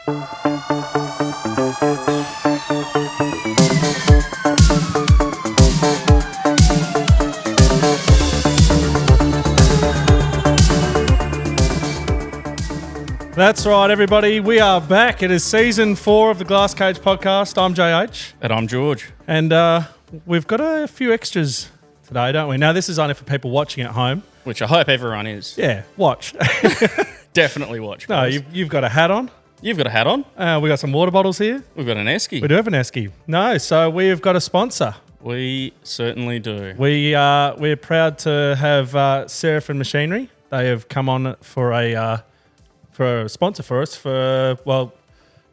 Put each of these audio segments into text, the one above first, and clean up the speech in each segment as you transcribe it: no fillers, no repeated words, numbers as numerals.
That's right, everybody. We are back. It is season 4 of the Glass Cage podcast. I'm JH. And I'm George. And we've got a few extras today, don't we? Now, this is only for people watching at home. Which I hope everyone is. Yeah, watch. Definitely watch. No, you've got a hat on. You've got a hat on. We got some water bottles here. We've got an esky. We do have an esky. No, so we've got a sponsor. We certainly do. We're proud to have Serafin Machinery. They have come on for a sponsor for us for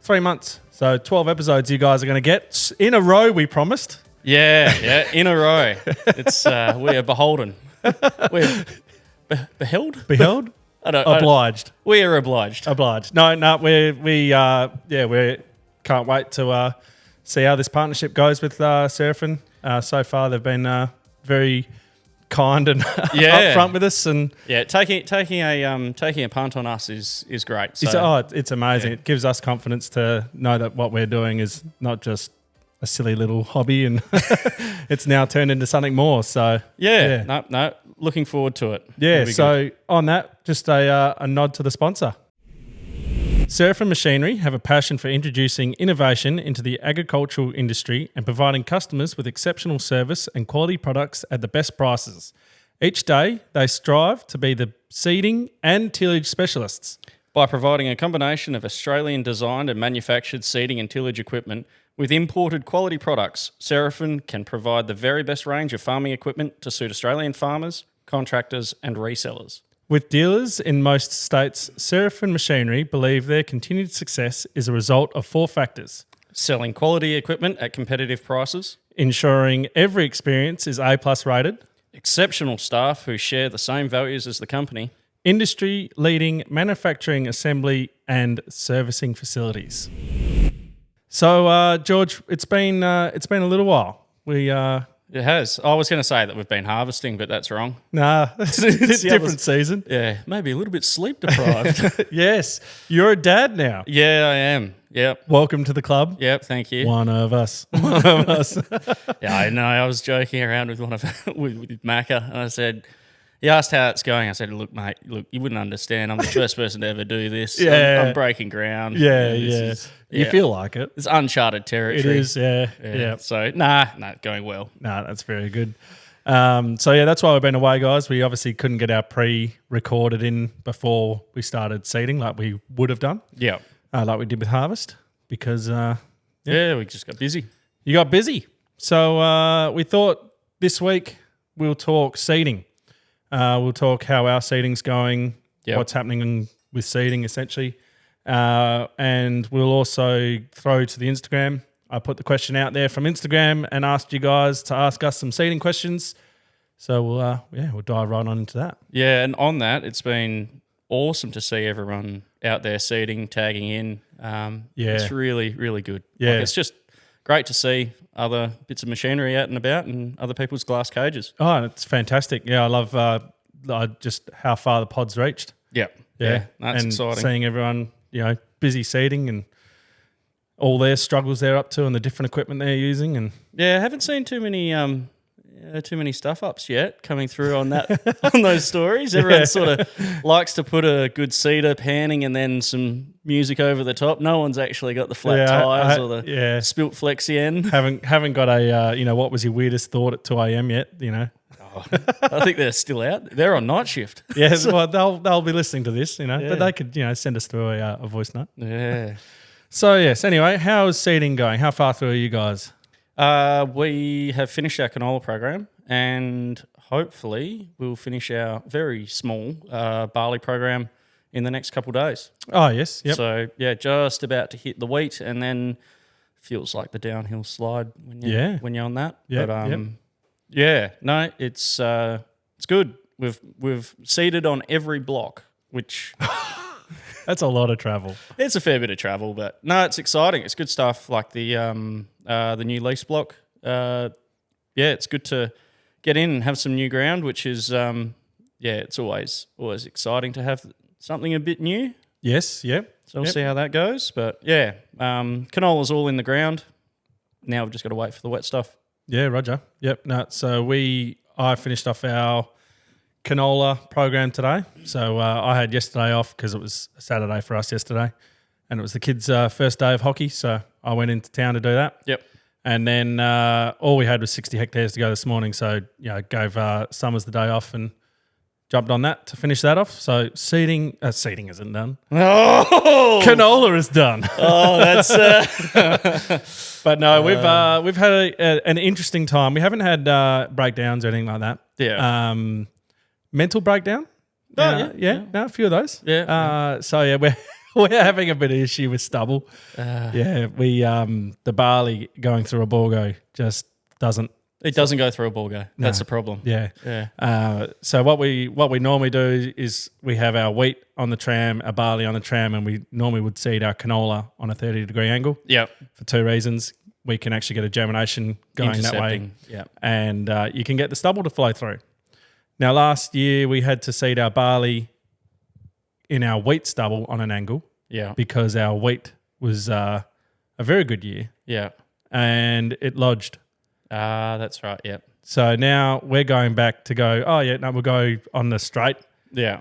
3 months. So 12 episodes you guys are going to get in a row. We promised. Yeah, in a row. It's we are beholden. We're beheld. Obliged. We are obliged. No, we can't wait to see how this partnership goes with Serafin. So far, they've been very kind and upfront with us, and taking a punt on us is great. So, it's amazing. Yeah. It gives us confidence to know that what we're doing is not just a silly little hobby, and it's now turned into something more. So no, looking forward to it. Yeah. So good. On that, just a nod to the sponsor. Serafin Machinery have a passion for introducing innovation into the agricultural industry and providing customers with exceptional service and quality products at the best prices. Each day, they strive to be the seeding and tillage specialists. By providing a combination of Australian-designed and manufactured seeding and tillage equipment with imported quality products, Serafin can provide the very best range of farming equipment to suit Australian farmers, contractors and resellers. With dealers in most states, Serafin Machinery believe their continued success is a result of 4 factors. Selling quality equipment at competitive prices. Ensuring every experience is A+ rated. Exceptional staff who share the same values as the company. Industry-leading manufacturing, assembly and servicing facilities. So, George, it's been a little while. It has. I was going to say that we've been harvesting, but that's wrong. Nah, it's a different season. Yeah, maybe a little bit sleep deprived. Yes, you're a dad now. Yeah, I am. Yep. Welcome to the club. Yep, thank you. One of us. Yeah, I know. I was joking around with with Macca, and I said, he asked how it's going. I said, look, mate, you wouldn't understand. I'm the first person to ever do this. Yeah. I'm breaking ground. Yeah. You feel like it. It's uncharted territory. It is, yeah. So, going well. Nah, that's very good. That's why we've been away, guys. We obviously couldn't get our pre-recorded in before we started seeding like we would have done. Yeah. Like we did with harvest because... we just got busy. You got busy. So we thought this week we'll talk seeding. We'll talk how our seeding's going, what's happening with seeding essentially. And we'll also throw to the Instagram. I put the question out there from Instagram and asked you guys to ask us some seeding questions. So we'll dive right on into that. Yeah, and on that, it's been awesome to see everyone out there seeding, tagging in. It's really, really good. Yeah. It's just great to see other bits of machinery out and about and other people's glass cages. Oh, it's fantastic. Yeah, I love just how far the pod's reached. Yeah, that's exciting. Seeing everyone, busy seeding and all their struggles they're up to and the different equipment they're using. And I haven't seen too many stuff ups yet coming through on that on those stories. Everyone sort of likes to put a good seeder panning and then some music over the top. No one's actually got the flat tires or the spilt flexi end. Haven't got a what was your weirdest thought at 2 a.m. yet? I think they're still out. They're on night shift. Yes, well they'll be listening to this, but they could send us through a voice note. Yeah. So yes. Anyway, how is seeding going? How far through are you guys? We have finished our canola program and hopefully we'll finish our very small barley program in the next couple of days. Oh, yes. Yep. So, just about to hit the wheat and then feels like the downhill slide when you're on that. Yep. But, it's good. We've seeded on every block, which... That's a lot of travel. It's a fair bit of travel, but no, it's exciting. It's good stuff like the new lease block. It's good to get in and have some new ground, which is it's always exciting to have something a bit new. Yes, yep. So we'll see how that goes. But yeah, canola's all in the ground. Now we've just got to wait for the wet stuff. Yeah, Roger. Yep. No, so I finished off our canola program today. So I had yesterday off because it was a Saturday for us yesterday, and it was the kids' first day of hockey. So I went into town to do that. Yep. And then all we had was 60 hectares to go this morning. So gave Summers the day off and jumped on that to finish that off. So seeding isn't done. Oh, Canola is done. Oh, that's. But no, we've had an interesting time. We haven't had breakdowns or anything like that. Yeah. Mental breakdown. Oh, yeah. No, a few of those. Yeah. So yeah, we're having a bit of issue with stubble. We the barley going through a borgo just doesn't. It doesn't go through a borgo. That's the problem. Yeah. So what we normally do is we have our wheat on the tram, our barley on the tram, and we normally would seed our canola on a 30-degree angle. Yep. For two reasons. We can actually get a germination going that way. Yep. And you can get the stubble to flow through. Now, last year we had to seed our barley in our wheat stubble on an angle. Yeah. Because our wheat was a very good year. Yeah. And it lodged. That's right. Yep. So now we're going back to go, we'll go on the straight. Yeah.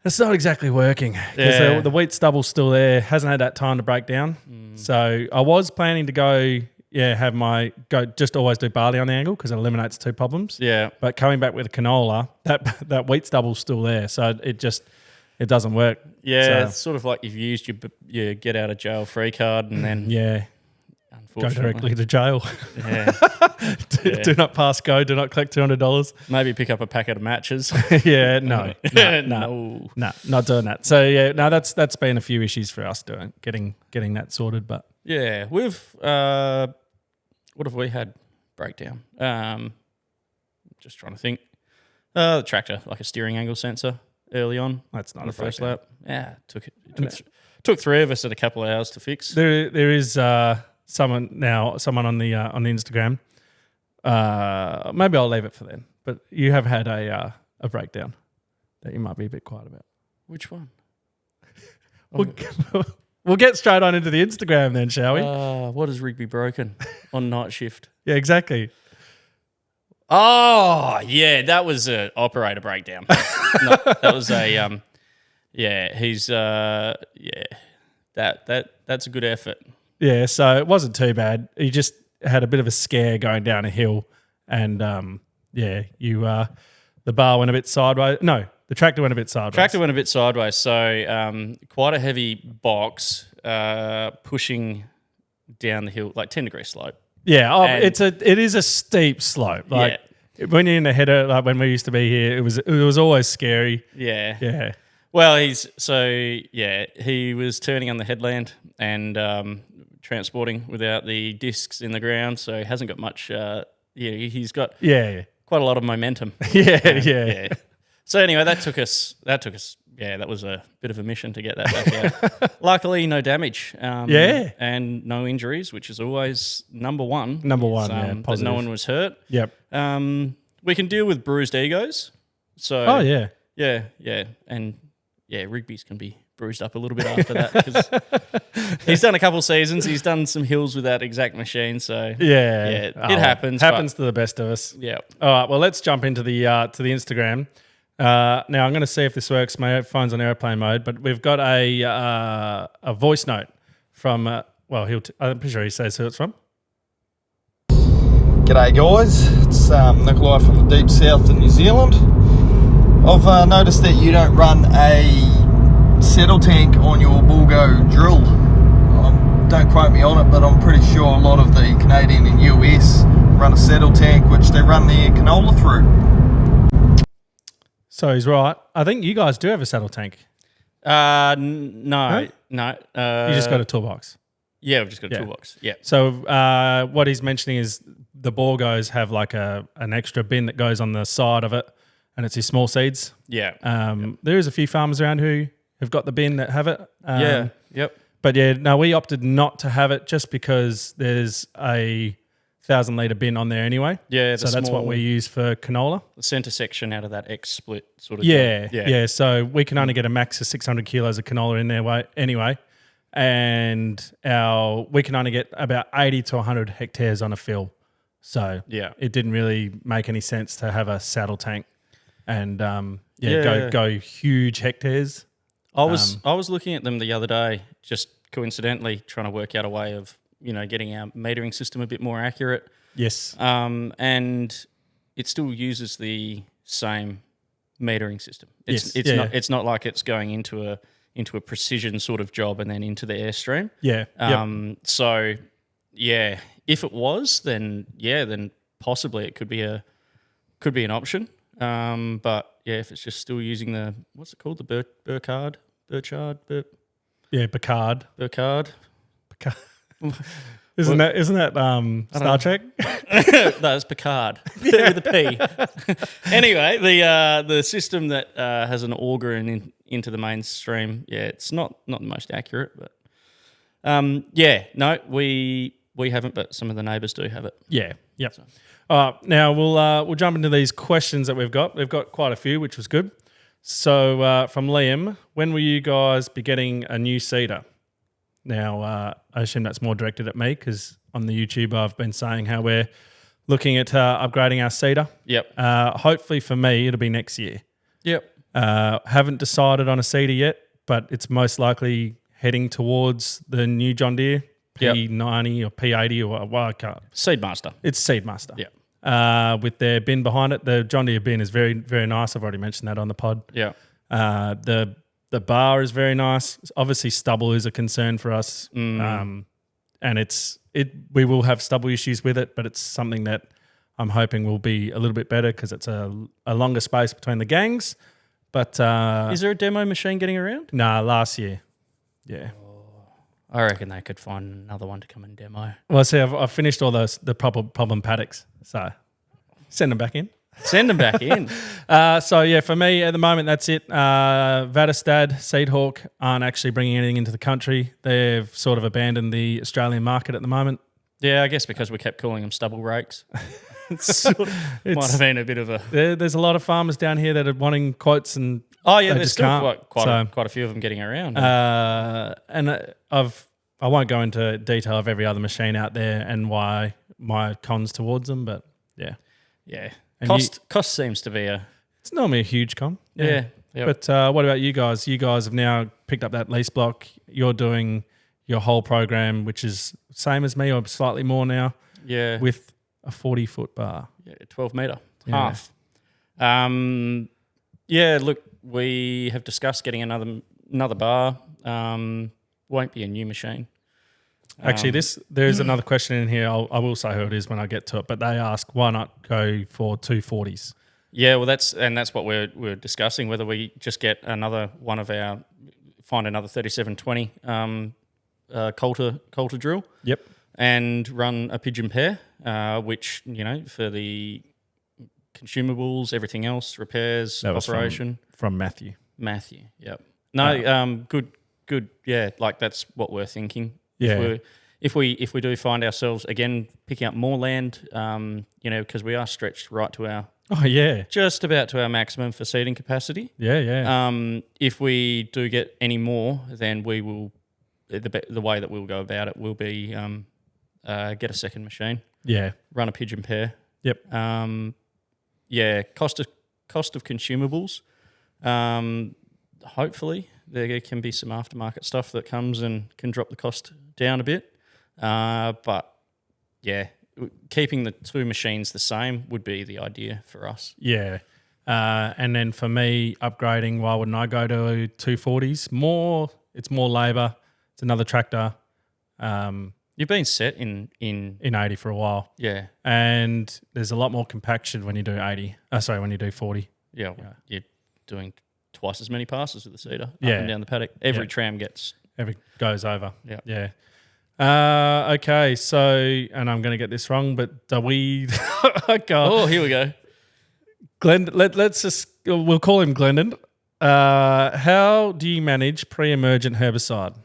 It's not exactly working because the wheat stubble's still there, hasn't had that time to break down. So I was planning to go, just always do barley on the angle because it eliminates two problems. Yeah. But coming back with a canola, that wheat stubble's still there. So it doesn't work. Yeah. So, it's sort of like you've used your get out of jail free card and then go directly to jail. Yeah. Do not pass go. Do not collect $200. Maybe pick up a packet of matches. Yeah, no, not doing that. So that's been a few issues for us getting that sorted. But yeah, we've what have we had breakdown? Just trying to think. The tractor, like a steering angle sensor, early on. That's not on a the first breakdown. lap. Yeah, took three of us at a couple of hours to fix. There is. Someone on the Instagram. Maybe I'll leave it for then. But you have had a breakdown that you might be a bit quiet about. Which one? We'll get straight on into the Instagram then, shall we? What has Rigby broken on night shift? Yeah, exactly. Oh yeah, that was an operator breakdown. No, that was a he's that's a good effort. Yeah, so it wasn't too bad. He just had a bit of a scare going down a hill, and the bar went a bit sideways. No, the tractor went a bit sideways. So quite a heavy box pushing down the hill, like 10-degree slope. Yeah, it is a steep slope. Like when you're in the header, like when we used to be here, it was always scary. Yeah, yeah. Well, he was turning on the headland and transporting without the discs in the ground, so he hasn't got much. He's got quite a lot of momentum. Yeah. So anyway, that took us. Yeah, that was a bit of a mission to get that back out. Luckily, no damage. And no injuries, which is always number one. Positive. That no one was hurt. Yep. We can deal with bruised egos. So. Oh yeah. Yeah, and Rigby's can be bruised up a little bit after that because he's done a couple seasons. He's done some hills with that exact machine. So it happens. Happens to the best of us. Yeah. All right. Well, let's jump into the Instagram. Now I'm going to see if this works. My phone's on airplane mode, but we've got a voice note from. I'm pretty sure he says who it's from. G'day guys, it's Nikolai from the deep south of New Zealand. I've noticed that you don't run a settle tank on your Bulgo drill. Don't quote me on it, but I'm pretty sure a lot of the Canadian and US run a settle tank which they run their canola through. So he's right. I think you guys do have a saddle tank. No. You just got a toolbox. Yeah, we've just got a toolbox. Yeah. So what he's mentioning is the Borgos have like an extra bin that goes on the side of it, and it's his small seeds. Yeah. There is a few farmers around who have got the bin that have it. Yep. But we opted not to have it just because there's a 1,000 litre bin on there anyway. Yeah, so that's what we use for canola. The centre section out of that X split sort of Yeah, thing. yeah. So we can only get a max of 600 kilos of canola in there anyway. And we can only get about 80 to 100 hectares on a fill. So it didn't really make any sense to have a saddle tank and go huge hectares. I was looking at them the other day, just coincidentally trying to work out a way of getting our metering system a bit more accurate. Yes. And it still uses the same metering system. It's not like it's going into a precision sort of job and then into the airstream. Yeah. So if it was, then possibly it could be an option. But if it's just still using the what's it called, the Burchard. Isn't that Star Trek? That's Picard with a P. Anyway, the system that has an auger into the mainstream, it's not the most accurate, but we haven't, but some of the neighbours do have it. Yeah, yep. So. Now we'll jump into these questions that we've got. We've got quite a few, which was good. So from Liam, when will you guys be getting a new seeder? Now, I assume that's more directed at me because on the YouTube I've been saying how we're looking at upgrading our seeder. Yep. Hopefully for me it'll be next year. Yep. Haven't decided on a seeder yet, but it's most likely heading towards the new John Deere P90 or P80 or what I can't. Seedmaster. It's Seedmaster. Yeah. With their bin behind it. The John Deere bin is very, very nice. I've already mentioned that on the pod. Yeah. The bar is very nice. Obviously, stubble is a concern for us, and we will have stubble issues with it, but it's something that I'm hoping will be a little bit better because it's a longer space between the gangs. But is there a demo machine getting around? Nah, last year. Yeah. I reckon they could find another one to come and demo. Well, see, I've finished all the problem paddocks, so send them back in. Send them back in. For me at the moment, that's it. Vadestad, Seedhawk aren't actually bringing anything into the country. They've sort of abandoned the Australian market at the moment. Yeah, I guess because we kept calling them stubble rakes. Might have been a bit of a... There's a lot of farmers down here that are wanting quotes and there's still quite a few of them getting around. I won't go into detail of every other machine out there and why my cons towards them, but yeah. Yeah. Cost seems to be it's normally a huge con. Yeah. Yep. But what about you guys? You guys have now picked up that lease block. You're doing your whole program, which is same as me or slightly more now. Yeah. With a 40-foot bar. Yeah, 12 metre. Half. Look, we have discussed getting another bar. Won't be a new machine. Actually, there's another question in here. I will say who it is when I get to it, but they ask why not go for 240s? Yeah, well, that's what we're discussing, whether we just get another one of find another 3720 coulter drill. Yep. And run a pigeon pair, which, for the consumables, everything else, repairs, that operation. From Matthew. Yep. No, good. Yeah, like that's what we're thinking. Yeah. If we do find ourselves again picking up more land, because we are stretched right to just about to our maximum for seeding capacity. Yeah. If we do get any more, then we will. The way that we'll go about it will be get a second machine. Yeah. Run a pigeon pair. Yep. Cost of consumables. Hopefully there can be some aftermarket stuff that comes and can drop the cost down a bit. But keeping the two machines the same would be the idea for us. Yeah. And then for me, upgrading, why wouldn't I go to 240s? It's more labour. It's another tractor. You've been set in 80 for a while. Yeah. And there's a lot more compaction when you do 80. When you do 40. Yeah. You're doing twice as many passes with the seeder up Yeah. and down the paddock. Every tram goes over. Yeah. Yeah. Okay, so, and I'm going to get this wrong, but do we... oh, God. Oh, here we go. Let's just... We'll call him Glendon. How do you manage pre-emergent herbicide?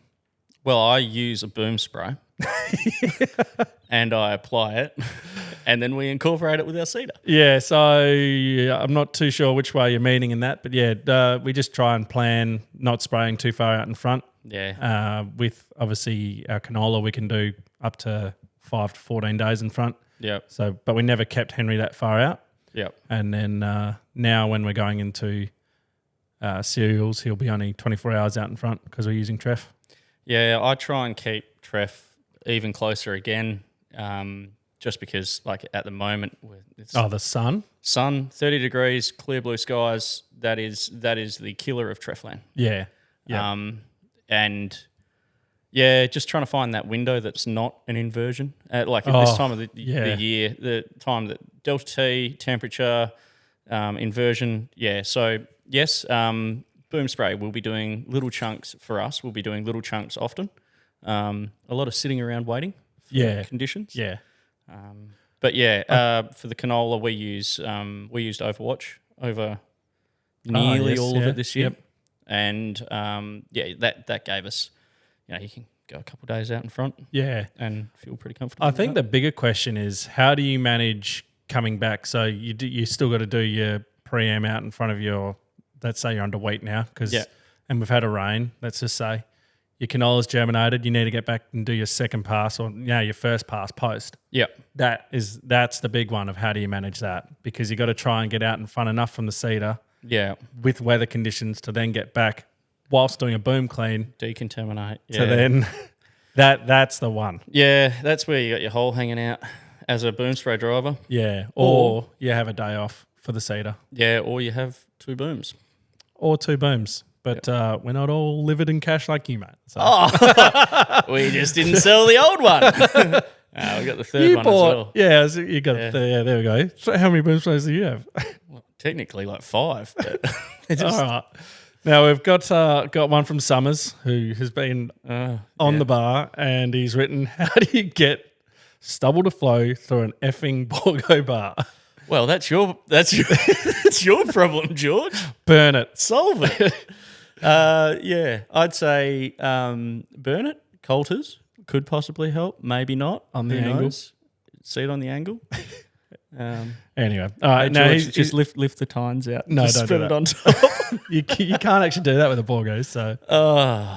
Well, I use a boom spray and I apply it. and then we incorporate it with our seeder. Yeah, so I'm not too sure which way you're meaning in that, but yeah, we just try and plan not spraying too far out in front. Yeah. With obviously our canola, we can do up to 5 to 14 days in front. Yep. So, but we never kept Henry that far out. Yep. And then now when we're going into cereals, he'll be only 24 hours out in front because we're using Treff. Yeah, I try and keep Treff even closer again, just because like at the moment it's the sun, 30 degrees, clear blue skies. That is the killer of Treffland. Yeah. And yeah, just trying to find that window that's not an inversion. Like at this time of the year, the time that delta T, temperature, inversion. Yeah, so yes, boom spray. We'll be doing little chunks for us. We'll be doing little chunks often. A lot of sitting around waiting for conditions. Yeah. But yeah, for the canola, we used Overwatch over nearly all of it this year. Yep. And that gave us, you can go a couple of days out in front. Yeah. And feel pretty comfortable. I think the bigger question is how do you manage coming back? So you still got to do your pre-am out in front of your, let's say you're underweight now and we've had a rain, let's just say. Your canola's germinated, you need to get back and do your second pass or your first pass post. Yep. That's the big one of how do you manage that? Because you got to try and get out in front enough from the seeder with weather conditions to then get back whilst doing a boom clean. Decontaminate. Yeah. So then that's the one. Yeah, that's where you got your hole hanging out as a boom spray driver. Yeah, or you have a day off for the seeder. Yeah, or you have 2 booms. Or 2 booms. But we're not all livid in cash like you, mate. So. We just didn't sell the old one. We got the third one as well. Yeah, you got it. Yeah, there we go. So how many boom sprays do you have? Well, technically like 5. But all right. Now we've got one from Summers who has been on the bar and he's written, how do you get stubble to flow through an effing Borgo bar? Well, that's your problem, George. Burn it. Solve it. I'd say burn it. Coulters could possibly help. Maybe not. On the angle. See it on the angle. Anyway. All right. Now just lift the tines out. No, just don't spread do it that. on top. You can't actually do that with a Borgo, so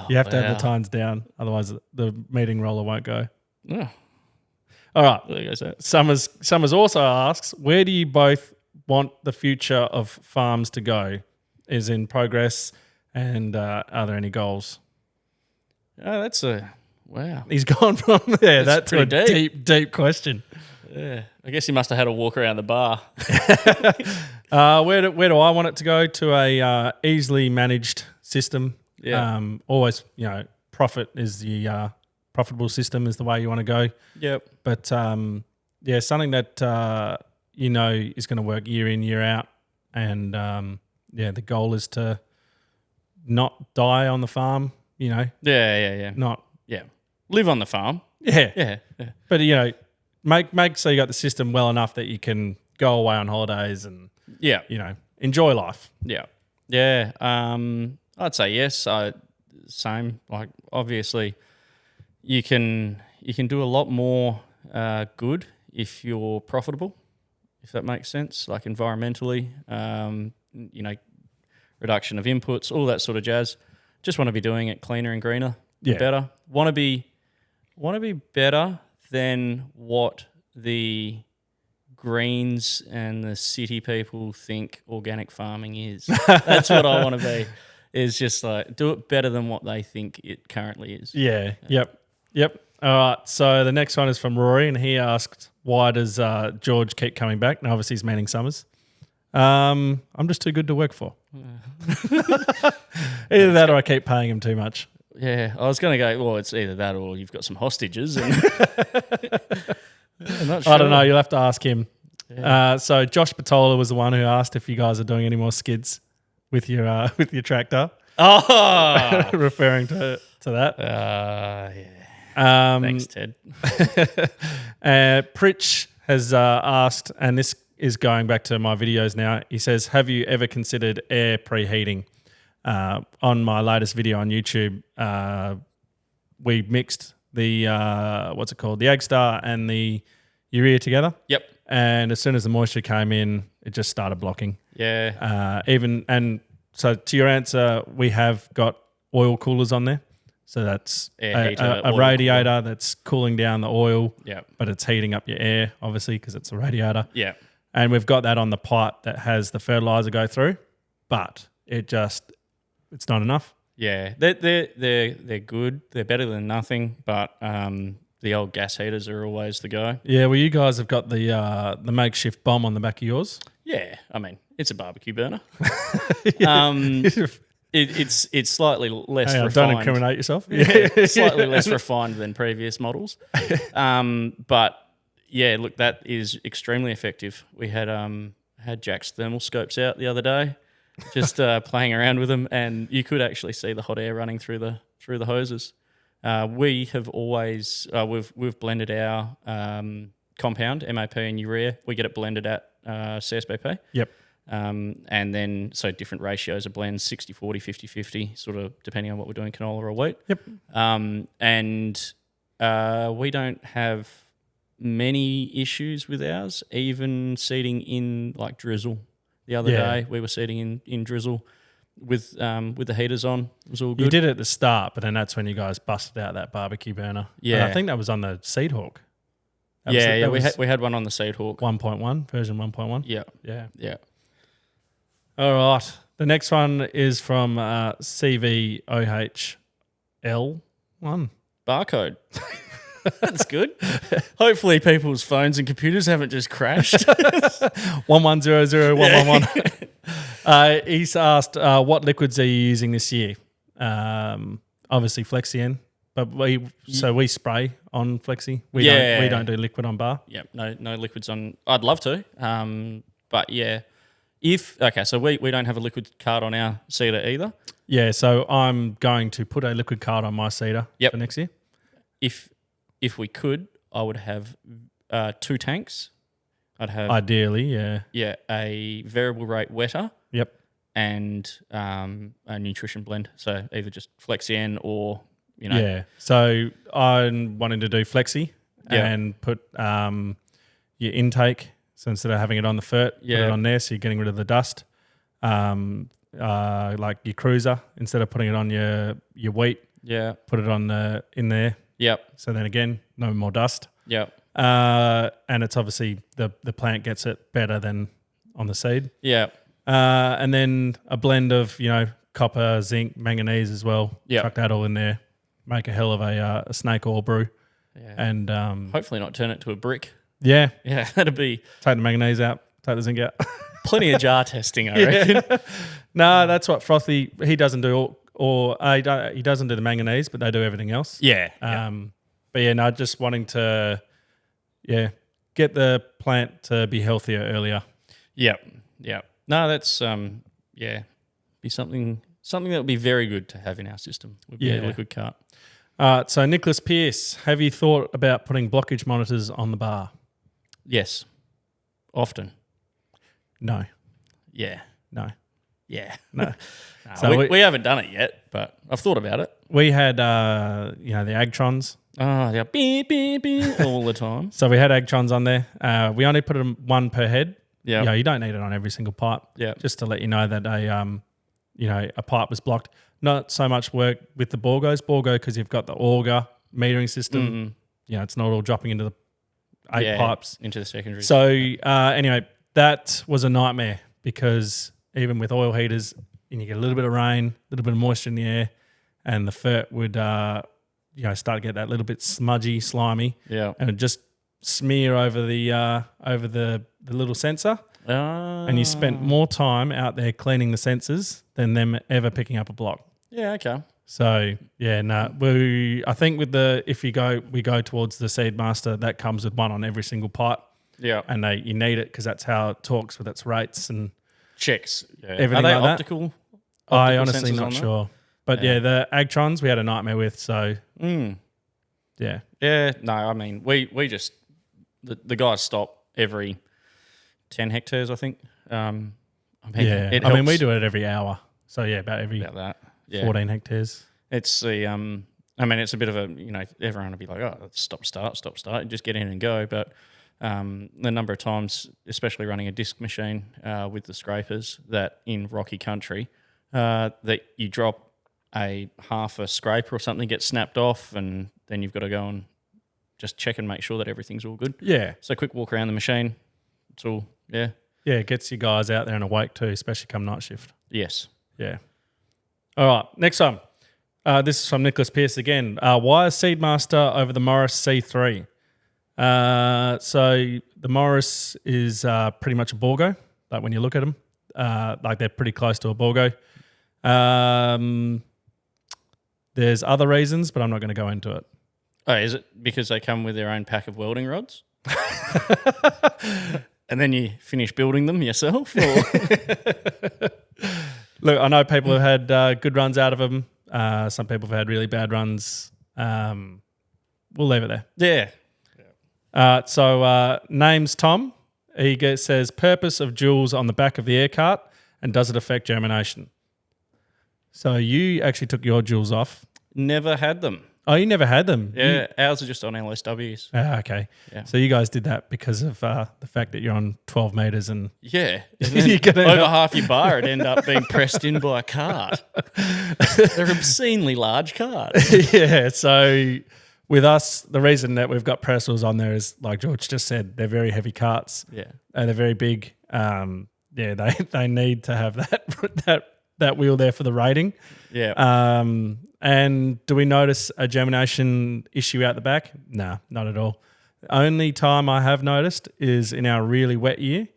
you have to have the tines down. Otherwise, the meeting roller won't go. Yeah. All right. There goes that. Summers also asks, where do you both want the future of farms to go? Is in progress, and are there any goals? Oh, that's wow. He's gone from there. That's a deep question. Yeah, I guess he must have had a walk around the bar. Where do I want it to go? To a easily managed system. Yeah. Always, profit is the profitable system is the way you want to go. Yep. But something that is going to work year in, year out, and the goal is to not die on the farm. Yeah. Not live on the farm. Yeah. But make so you got the system well enough that you can go away on holidays and enjoy life. Yeah. I'd say yes. Same. Like obviously, you can do a lot more good if you're profitable, if that makes sense. Like environmentally, reduction of inputs, all that sort of jazz. Just want to be doing it cleaner and greener, better. Want to be better than what the Greens and the city people think organic farming is. That's what I want to be. Is just like do it better than what they think it currently is. Yeah. Yep. All right. So the next one is from Rory, and he asked, "Why does George keep coming back?" Now, obviously, he's meaning Summers. I'm just too good to work for. Either that, or I keep paying him too much. Yeah, I was going to go. Well, it's either that, or you've got some hostages. And I'm not sure. I don't know. You'll have to ask him. Yeah. So Josh Patola was the one who asked if you guys are doing any more skids with your tractor. Oh, referring to that. Yeah. Thanks, Ted. Pritch has asked, and this is going back to my videos now. He says, "Have you ever considered air preheating?" On my latest video on YouTube, we mixed the the Ag Star and the urea together. Yep. And as soon as the moisture came in, it just started blocking. Yeah. So to your answer, we have got oil coolers on there. So that's a radiator cooler that's cooling down the oil, but it's heating up your air, obviously, because it's a radiator. Yeah. And we've got that on the pipe that has the fertilizer go through, but it's not enough. Yeah, they're good. They're better than nothing, but the old gas heaters are always the go. Yeah, well, you guys have got the makeshift bomb on the back of yours. Yeah, I mean, it's a barbecue burner. It's slightly less refined. Don't incriminate yourself. Yeah, slightly less refined than previous models. But yeah, look, that is extremely effective. We had Jack's thermal scopes out the other day, just playing around with them, and you could actually see the hot air running through the hoses. We have always we've blended our compound MAP and urea. We get it blended at CSBP. Yep. And then so different ratios of blends, 60-40, 50-50, sort of depending on what we're doing, canola or wheat. Yep. And we don't have many issues with ours, even seeding in like drizzle. The other day we were seeding in drizzle with the heaters on. It was all good. You did it at the start, but then that's when you guys busted out that barbecue burner. Yeah. And I think that was on the Seed Hawk. We had one on the Seed Hawk. 1.1, version 1.1. Yeah. Yeah. Yeah. All right. The next one is from CVOHL1. Barcode. That's good. Hopefully people's phones and computers haven't just crashed. 11001111. He's asked, what liquids are you using this year? Obviously Flexian, but we spray on Flexi. We don't do liquid on bar. Yeah, no liquids on. I'd love to, but yeah. So we don't have a liquid card on our seeder either. Yeah, so I'm going to put a liquid card on my seeder for next year. If we could, I would have 2 tanks. I'd have ideally, a variable rate wetter. Yep. And a nutrition blend. So either just Flexian or Yeah. So I'm wanting to do Flexi and put your intake. So instead of having it on the fert, put it on there, so you're getting rid of the dust. Like your cruiser, instead of putting it on your wheat, put it on in there. Yep. So then again, no more dust. Yep. And it's obviously the plant gets it better than on the seed. Yeah. And then a blend of copper, zinc, manganese as well. Yeah. Chuck that all in there. Make a hell of a snake oil brew. Yeah. And hopefully not turn it to a brick. Yeah. Yeah, that'd be... Take the manganese out, take the zinc out. Plenty of jar testing, I reckon. No, that's what Frothy, he doesn't do, he doesn't do the manganese, but they do everything else. Yeah. But just wanting to, get the plant to be healthier earlier. Yep. No, that's, be something that would be very good to have in our system, would be a liquid cart. So Nicholas Pearce, have you thought about putting blockage monitors on the bar? Yes. Often. No. Yeah. No. Yeah. No. So we haven't done it yet, but I've thought about it. We had, the Agtrons. Oh, they're beep, beep, beep all the time. So we had Agtrons on there. We only put them one per head. Yeah. You don't need it on every single pipe. Yeah. Just to let you know that a pipe was blocked. Not so much work with the Borgo, because you've got the auger metering system. Mm-hmm. It's not all dropping into the 8 pipes. Into the secondary. So anyway, that was a nightmare, because even with oil heaters, and you get a little bit of rain, a little bit of moisture in the air, and the fert would start to get that little bit smudgy, slimy. Yeah. And it just smear over the little sensor. And you spent more time out there cleaning the sensors than them ever picking up a block. Yeah, okay. So I think with we go towards the Seedmaster, that comes with one on every single pipe. Yeah. And you need it, because that's how it talks with its rates and checks. Yeah. Everything Are they like optical? I honestly not sure. But the Agtrons we had a nightmare with, so yeah. Yeah, no, I mean we just the guys stop every 10 hectares, I think. We do it every hour. So about that. Yeah. 14 hectares. It's it's a bit of a, everyone will be like, oh, stop, start, just get in and go. But the number of times, especially running a disc machine with the scrapers, that in rocky country, that you drop a half a scraper or something, gets snapped off, and then you've got to go and just check and make sure that everything's all good. Yeah. So quick walk around the machine. It's all, yeah. Yeah, it gets you guys out there and awake too, especially come night shift. Yes. Yeah. All right, next one. This is from Nicholas Pearce again. Why is Seedmaster over the Morris C3? So the Morris is pretty much a Borgo, like when you look at them. Like they're pretty close to a Borgo. There's other reasons, but I'm not going to go into it. Oh, is it because they come with their own pack of welding rods? And then you finish building them yourself? Or? Look, I know people have had good runs out of them. Some people have had really bad runs. We'll leave it there. Yeah. So name's Tom. He says, purpose of jewels on the back of the air cart, and does it affect germination? So you actually took your jewels off. Never had them. Oh, you never had them? Yeah, ours are just on LSWs. Okay. Yeah. So you guys did that because of the fact that you're on 12 metres and... Yeah. And then over half your bar, it'd end up being pressed in by a cart. They're obscenely large carts. Yeah, so with us, the reason that we've got pressels on there is, like George just said, they're very heavy carts. Yeah. And they're very big. They need to have that wheel there for the rating. Yeah. And do we notice a germination issue out the back? No, not at all. The only time I have noticed is in our really wet year,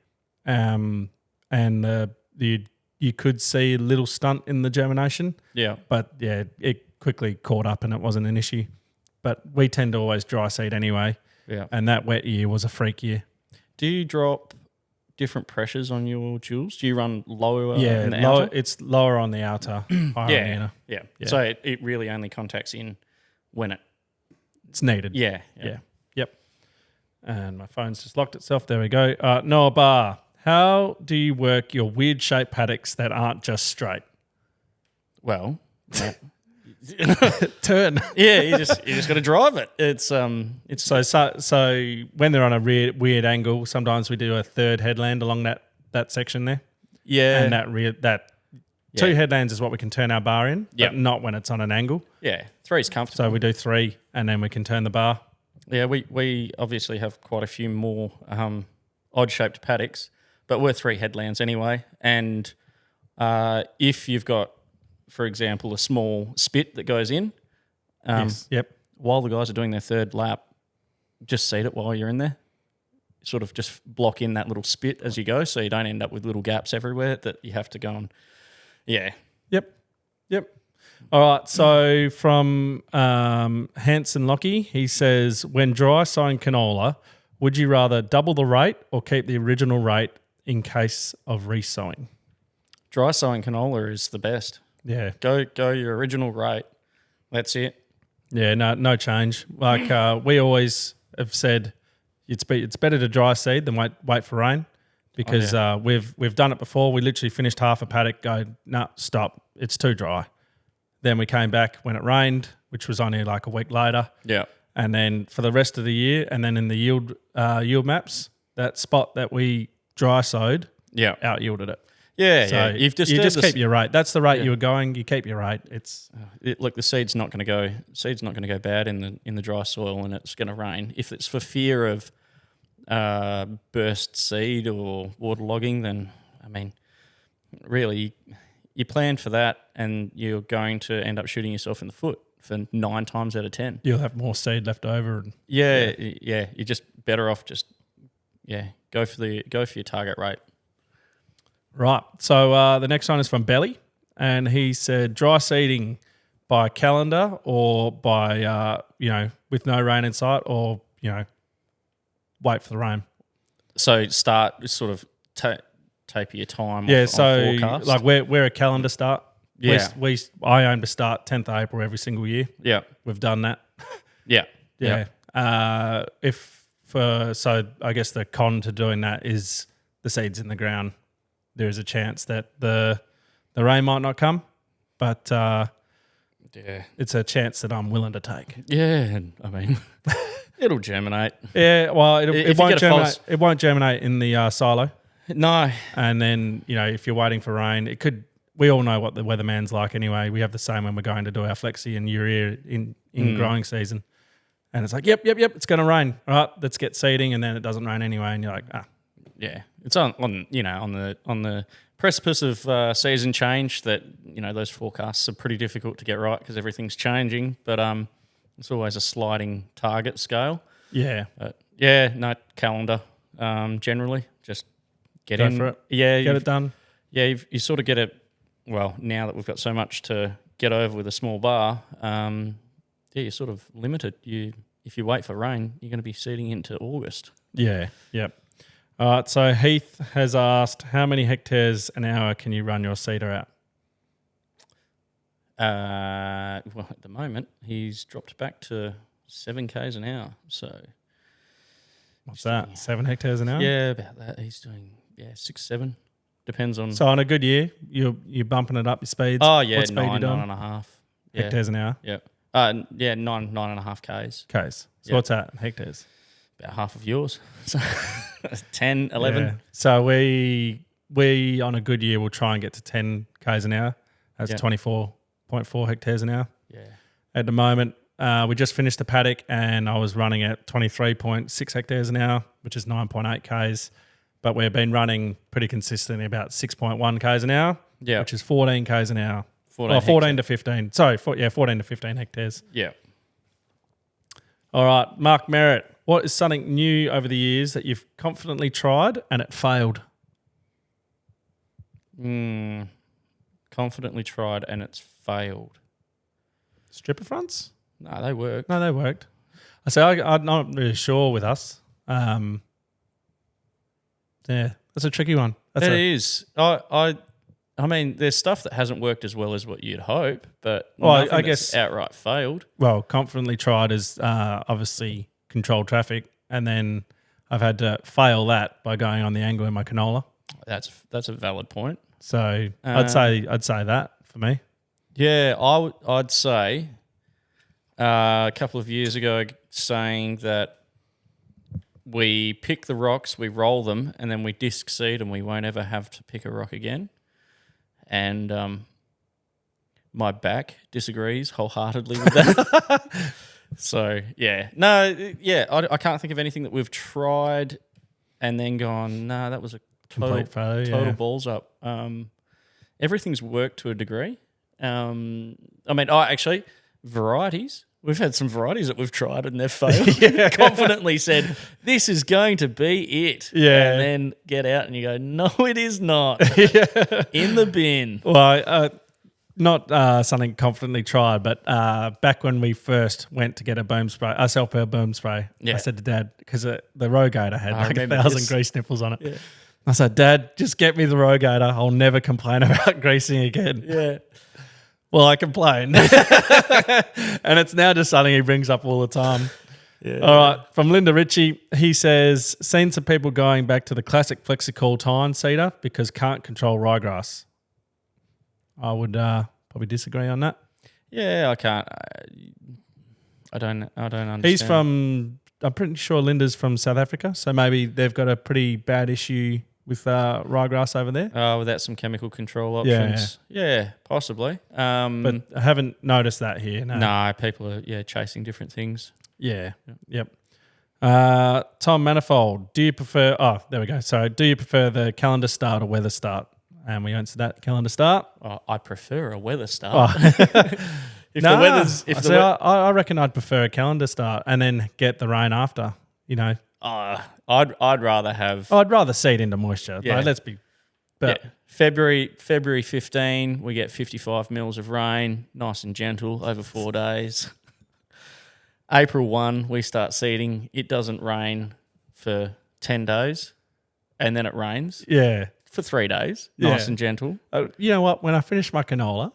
and you could see a little stunt in the germination. Yeah. But yeah, it quickly caught up and it wasn't an issue. But we tend to always dry seed anyway. Yeah. And that wet year was a freak year. Do you drop different pressures on your jewels? Do you run lower in the outer? It's lower on the outer, higher on the inner. Yeah. So it really only contacts in when it's needed. Yeah. Yep. And my phone's just locked itself. There we go. Noah Barr, how do you work your weird shaped paddocks that aren't just straight? Well, turn. Yeah, you just got to drive it. It's so when they're on a weird angle, sometimes we do a third headland along that section there. Yeah, and two headlands is what we can turn our bar in. Yep. But not when it's on an angle. Yeah, 3's comfortable. So we do 3, and then we can turn the bar. Yeah, we obviously have quite a few more odd shaped paddocks, but we're 3 headlands anyway. And if you've got, for example, a small spit that goes in, Yes. Yep. while the guys are doing their third lap, just seed it while you're in there. Sort of just block in that little spit as you go, so you don't end up with little gaps everywhere that you have to go and, yeah. Yep. All right, so from Hanson Lockie, he says, when dry sowing canola, would you rather double the rate or keep the original rate in case of resowing? Dry sowing canola is the best. Yeah. Go your original rate. That's it. Yeah, no change. Like we always have said, it's better to dry seed than wait for rain, because we've done it before. We literally finished half a paddock, stop, it's too dry. Then we came back when it rained, which was only like a week later. Yeah. And then for the rest of the year, and then in the yield maps, that spot that we dry sowed, out yielded it. Yeah, so you just keep your rate. That's the rate you were going. You keep your rate. Look, the seed's not going to go bad in the dry soil, and it's going to rain. If it's for fear of burst seed or waterlogging, then I mean, really, you plan for that, and you're going to end up shooting yourself in the foot for 9 times out of 10. You'll have more seed left over. And, you're just better off go for your target rate. Right. So the next one is from Belly, and he said dry seeding by calendar or by with no rain in sight, or wait for the rain. So start sort of taper your time. Yeah. on forecast. Like we're a calendar start. Yeah. I aim to start 10th of April every single year. Yeah. We've done that. Yeah. Yeah. So I guess the con to doing that is the seed's in the ground. There is a chance that the rain might not come, but it's a chance that I'm willing to take. Yeah, I mean, It'll germinate. Yeah, well, If it you won't get a germinate. false- It won't germinate in the silo. No. And then, if you're waiting for rain, it could. We all know what the weatherman's like anyway. We have the same when we're going to do our flexi and urea in growing season. And it's like, yep, it's going to rain. All right, let's get seeding, and then it doesn't rain anyway, and you're like, Yeah, it's on the precipice of season change that those forecasts are pretty difficult to get right because everything's changing. But it's always a sliding target scale. Yeah, Calendar. Generally, just get go for it. Yeah, get it done. Yeah, you sort of get it. Well, now that we've got so much to get over with a small bar, you're sort of limited. If you wait for rain, you're going to be seeding into August. Yeah, yep. All right, so Heath has asked, how many hectares an hour can you run your seeder at? Well, at the moment, he's dropped back to 7 k's an hour. So what's that? 7 hectares an hour? Yeah, about that. He's doing 6, 7. Depends on. So on a good year, you're bumping it up your speeds. Oh yeah, what speed 9.5 hectares an hour. Yeah. 9.5 k's. K's. So what's that in hectares? About half of yours. So 10, 11. Yeah. So we on a good year will try and get to 10 k's an hour. That's 24.4 hectares an hour. Yeah. At the moment, we just finished the paddock and I was running at 23.6 hectares an hour, which is 9.8 k's. But we've been running pretty consistently about 6.1 k's an hour, which is 14 k's an hour. 14 to 15. Sorry, 14 to 15 hectares. Yeah. All right, Mark Merritt, what is something new over the years that you've confidently tried and it failed? Confidently tried and it's failed. Stripper fronts? No, they work. No, they worked. I say I'm not really sure with us. Yeah, that's a tricky one. It is. I mean, there's stuff that hasn't worked as well as what you'd hope, but I guess outright failed. Well, confidently tried is obviously controlled traffic, and then I've had to fail that by going on the angle in my canola. That's a valid point. So I'd say that for me. Yeah, I'd say a couple of years ago saying that we pick the rocks, we roll them, and then we disc seed, and we won't ever have to pick a rock again. And my back disagrees wholeheartely with that. So, I can't think of anything that we've tried and then gone, that was a total balls up. Everything's worked to a degree. Actually, varieties. We've had some varieties that we've tried and they've failed. Confidently said, this is going to be it. Yeah. And then get out and you go, no, it is not. In the bin. Well, not something confidently tried, but back when we first went to get a boom spray, a self-power boom spray, I said to Dad, because the Rogator had like 1,000 grease nipples on it. Yeah. I said, Dad, just get me the Rogator. I'll never complain about greasing again. Yeah. Well, I complain. And it's now just something he brings up all the time. Yeah. All right. From Linda Ritchie, he says, seen some people going back to the classic Flexicool tine seeder because can't control ryegrass. I would probably disagree on that. Yeah, I can't. I don't understand. I'm pretty sure Linda's from South Africa, so maybe they've got a pretty bad issue with ryegrass over there. Without some chemical control options. Yeah, possibly. But I haven't noticed that here. No, people are chasing different things. Yeah. Yep. Tom Manifold, do you prefer... Oh, there we go. So do you prefer the calendar start or weather start? And we answered that, calendar start. I prefer a weather start. I reckon I'd prefer a calendar start and then get the rain after, I'd rather have... I'd rather seed into moisture. Yeah. Let's be... But February 15, we get 55 mils of rain, nice and gentle over 4 days. April 1, we start seeding. It doesn't rain for 10 days, and then it rains. Yeah. For 3 days, nice and gentle. You know what? When I finish my canola...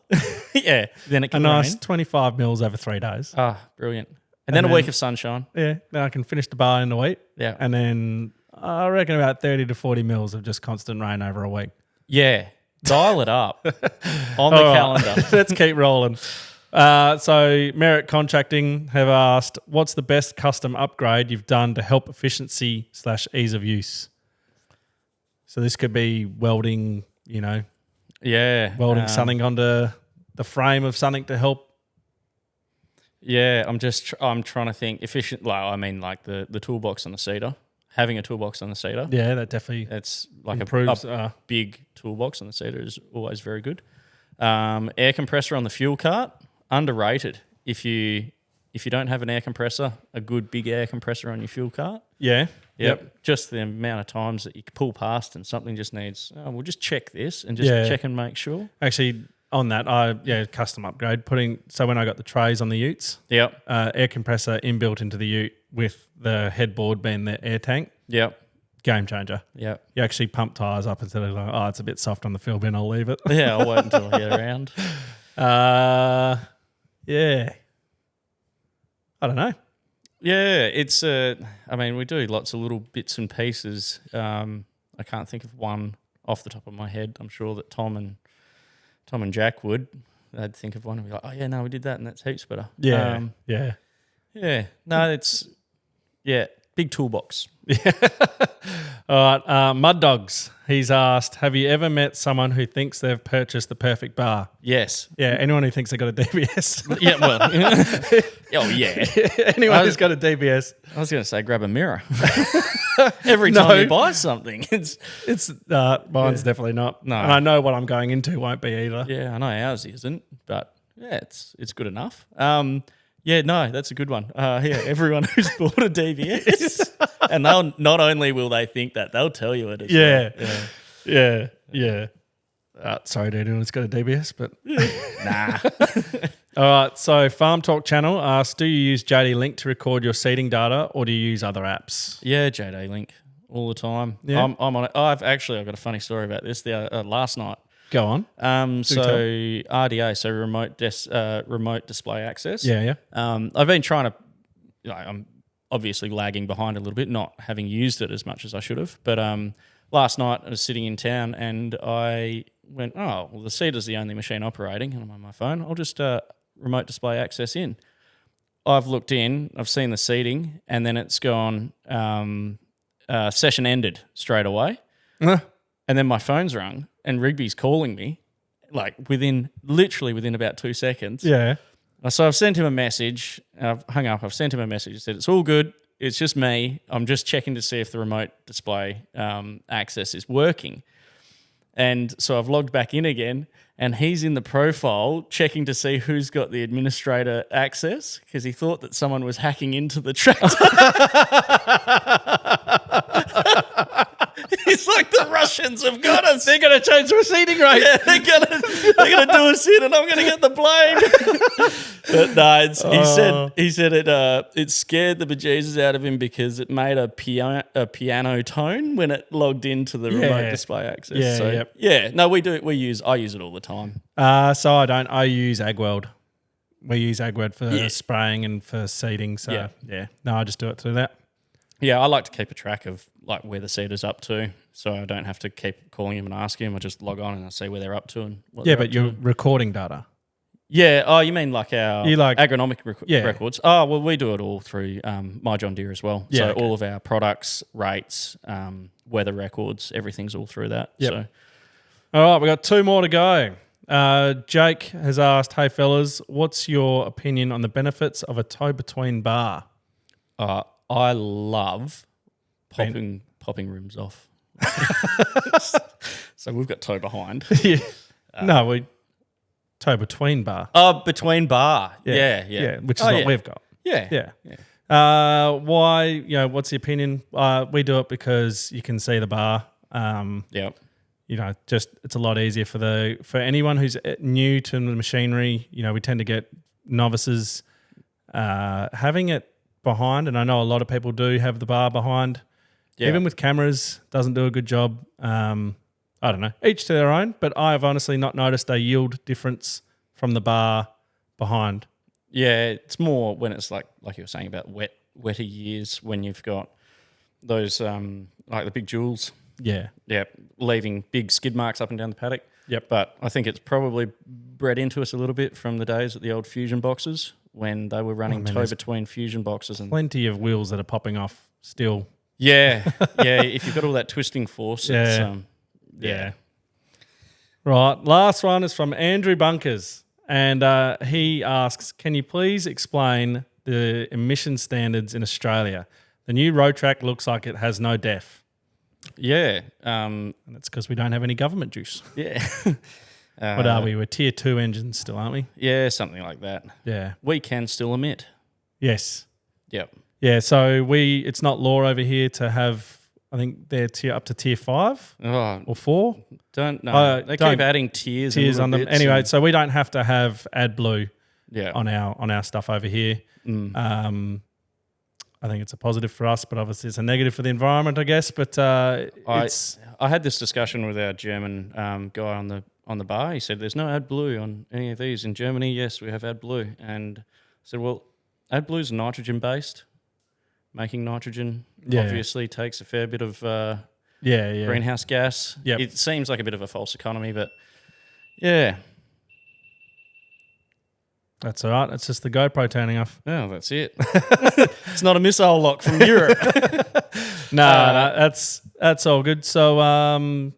then it can rain. A nice rain. 25 mils over 3 days. Brilliant. And then a week of sunshine. Yeah, then I can finish the bar in the wheat. Yeah. And then I reckon about 30 to 40 mils of just constant rain over a week. Yeah. Dial it up on the calendar. Let's keep rolling. So Merit Contracting have asked, what's the best custom upgrade you've done to help efficiency / ease of use? So this could be welding, welding something onto the frame of something to help. Yeah, I'm trying to think efficient. Like, I mean, like the toolbox on the Seeder. Having a toolbox on the Seeder. Yeah, that definitely it's like improves. A big toolbox on the Seeder is always very good. Air compressor on the fuel cart, underrated. If you don't have an air compressor, a good big air compressor on your fuel cart. Yeah. Yep. Just the amount of times that you pull past and something just needs, we'll just check this and just check and make sure. Actually, on that, custom upgrade. So when I got the trays on the utes, air compressor inbuilt into the ute with the headboard being the air tank. Yep. Game changer. Yep. You actually pump tyres up instead of like, it's a bit soft on the fill bin, I'll leave it. Yeah, I'll wait until I get around. Yeah. I don't know. Yeah, it's. We do lots of little bits and pieces. I can't think of one off the top of my head. I'm sure that Tom and Jack would. They'd think of one and be like, "Oh yeah, no, we did that, and that's heaps better." Yeah, yeah. No, it's big toolbox. All right, Mud Dogs. He's asked, have you ever met someone who thinks they've purchased the perfect bar? Yes. Yeah, anyone who thinks they've got a DBS. Yeah, well. Oh, yeah. Anyone who's got a DBS. I was going to say grab a mirror. Every time you buy something. Mine's definitely not. No. And I know what I'm going into won't be either. Yeah, I know ours isn't, but yeah, it's good enough. Yeah, no, that's a good one. Everyone who's bought a DBS, and they'll not only will they think that, they'll tell you it as well. Yeah. Sorry to anyone who's got a DBS, but nah. All right, so Farm Talk channel asks, do you use JD Link to record your seeding data, or do you use other apps? Yeah, JD Link all the time. Yeah. I'm on it. I've got a funny story about this. Last night. Go on. So RDA, so remote display access. Yeah. I've been trying to. I'm obviously lagging behind a little bit, not having used it as much as I should have. But last night I was sitting in town and I went, oh, well, the Seeder's the only machine operating, and I'm on my phone. I'll just remote display access in. I've looked in, I've seen the seeding, and then it's gone session ended straight away. And then my phone's rung and Rigby's calling me like literally within about 2 seconds. Yeah. So I've sent him a message. I've hung up. I've sent him a message. I said, it's all good. It's just me. I'm just checking to see if the remote display access is working. And so I've logged back in again, and he's in the profile checking to see who's got the administrator access because he thought that someone was hacking into the tractor. He's like, the Russians have got us. They're going to change the seeding rate. Yeah, they're gonna do us in, and I'm gonna get the blame. But no, he said it scared the bejesus out of him because it made a piano tone when it logged into the remote display access. Yeah, so, no, I use it all the time. So I don't. I use AgWeld. We use AgWeld for spraying and for seeding. So no, I just do it through that. Yeah, I like to keep a track of like where the seeder's up to, so I don't have to keep calling him and asking him. I just log on and I see where they're up to and what they're up but you're recording data. Yeah. Oh, you mean like our agronomic records? Oh, well, we do it all through My John Deere as well. Yeah, so all of our products, rates, weather records, everything's all through that. Yep. So. All right, we've got 2 more to go. Jake has asked, hey, fellas, what's your opinion on the benefits of a toe-between bar? I love popping rims off. So we've got toe behind. We toe-between bar. Oh, between bar. Yeah. Which is what we've got. Yeah. Why? What's the opinion? We do it because you can see the bar. Just it's a lot easier for anyone who's new to the machinery. We tend to get novices having it behind, and I know a lot of people do have the bar behind. Yeah. Even with cameras, doesn't do a good job. I don't know. Each to their own, but I have honestly not noticed a yield difference from the bar behind. Yeah, it's more when it's like you were saying about wetter years when you've got those like the big jewels. Yeah, leaving big skid marks up and down the paddock. Yep. But I think it's probably bred into us a little bit from the days at the old fusion boxes when they were running toe between fusion boxes. And plenty of wheels that are popping off still. yeah, if you've got all that twisting force, Yeah. it's Right. Last one is from Andrew Bunkers. And he asks, can you please explain the emission standards in Australia? The new road track looks like it has no DEF. Yeah. And it's because we don't have any government juice. Yeah. What are we? We're tier 2 engines still, aren't we? Yeah, something like that. Yeah. We can still emit. Yes. Yep. Yeah, so it's not law over here to have, I think they're up to tier 5 or 4. Don't know. They keep adding tiers on them. Anyway, so we don't have to have AdBlue yeah. on our stuff over here. I think it's a positive for us, but obviously it's a negative for the environment, I guess. But I had this discussion with our German guy on the bar. He said, "There's no AdBlue on any of these in Germany." Yes, we have AdBlue, and I said, "Well, AdBlue is nitrogen based. Making nitrogen obviously takes a fair bit of greenhouse gas. Yep. It seems like a bit of a false economy, but yeah." That's all right. It's just the GoPro turning off. Oh, that's it. It's not a missile lock from Europe. No, that's all good. So I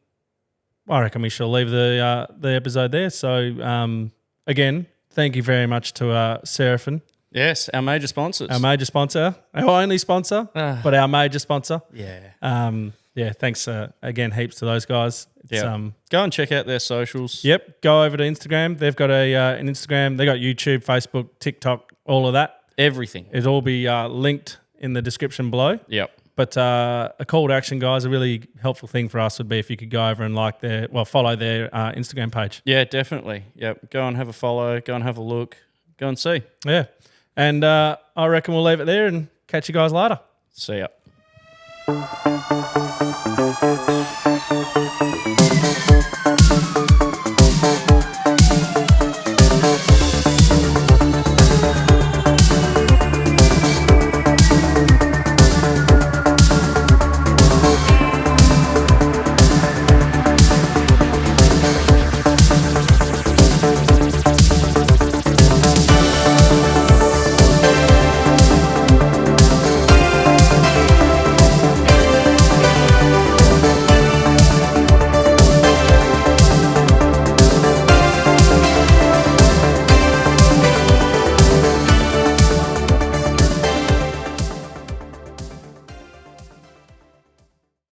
reckon we shall leave the episode there. So again, thank you very much to Serafin. Yes, our major sponsors. Our major sponsor. Our only sponsor, but our major sponsor. Yeah. Thanks again heaps to those guys. Go and check out their socials. Yep, go over to Instagram. They've got an Instagram. They got YouTube, Facebook, TikTok, all of that. Everything. It'll all be linked in the description below. Yep. But a call to action, guys, a really helpful thing for us would be if you could go over and follow their Instagram page. Yeah, definitely. Yep. Go and have a follow. Go and have a look. Go and see. Yeah. And I reckon we'll leave it there and catch you guys later. See ya.